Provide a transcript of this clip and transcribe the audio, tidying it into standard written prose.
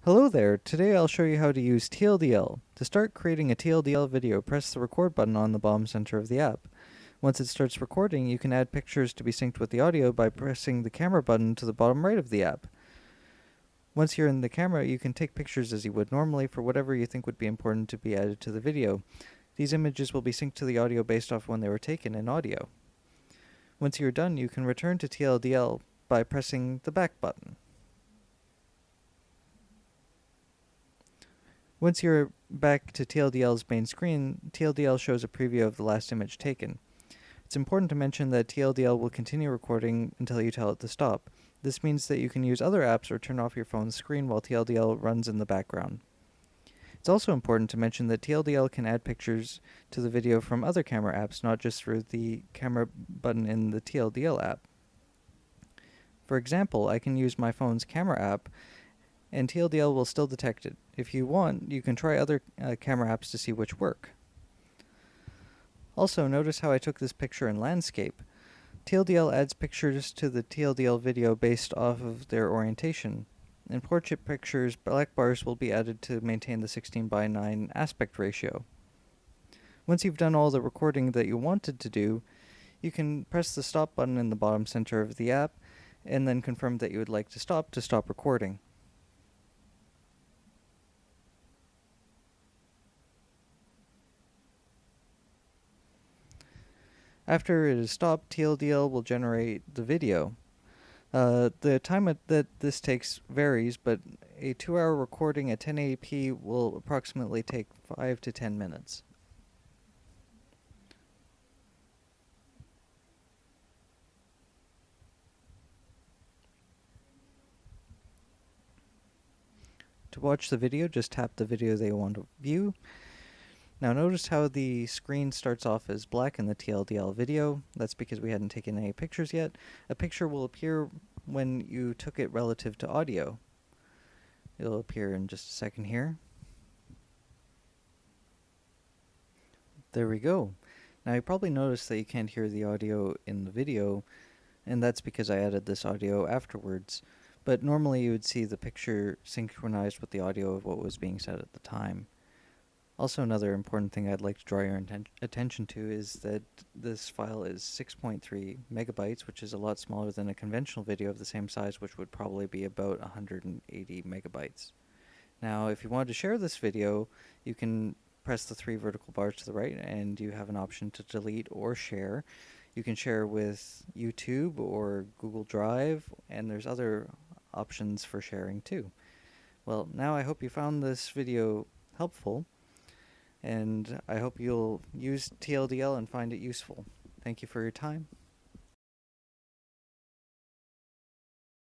Hello there, today I'll show you how to use TLDL. To start creating a TLDL video, press the record button on the bottom center of the app. Once it starts recording, you can add pictures to be synced with the audio by pressing the camera button to the bottom right of the app. Once you're in the camera, you can take pictures as you would normally for whatever you think would be important to be added to the video. These images will be synced to the audio based off when they were taken in audio. Once you're done, you can return to TLDL by pressing the back button. Once you're back to TLDL's main screen, TLDL shows a preview of the last image taken. It's important to mention that TLDL will continue recording until you tell it to stop. This means that you can use other apps or turn off your phone's screen while TLDL runs in the background. It's also important to mention that TLDL can add pictures to the video from other camera apps, not just through the camera button in the TLDL app. For example, I can use my phone's camera app and TLDL will still detect it. If you want, you can try other camera apps to see which work. Also, notice how I took this picture in landscape. TLDL adds pictures to the TLDL video based off of their orientation. In portrait pictures, black bars will be added to maintain the 16:9 aspect ratio. Once you've done all the recording that you wanted to do, you can press the stop button in the bottom center of the app and then confirm that you would like to stop recording. After it is stopped, TLDL will generate the video. The time that this takes varies, but a 2-hour recording at 1080p will approximately take 5 to 10 minutes. To watch the video, just tap the video that you want to view. Now notice how the screen starts off as black in the TLDL video. That's because we hadn't taken any pictures yet. A picture will appear when you took it relative to audio. It'll appear in just a second here. There we go. Now you probably noticed that you can't hear the audio in the video, and that's because I added this audio afterwards. But normally you would see the picture synchronized with the audio of what was being said at the time. Also, another important thing I'd like to draw your attention to is that this file is 6.3 megabytes, which is a lot smaller than a conventional video of the same size, which would probably be about 180 megabytes. Now, if you wanted to share this video, you can press the 3 vertical bars to the right, and you have an option to delete or share. You can share with YouTube or Google Drive, and there's other options for sharing too. Well, now I hope you found this video helpful, and I hope you'll use TLDL and find it useful. Thank you for your time.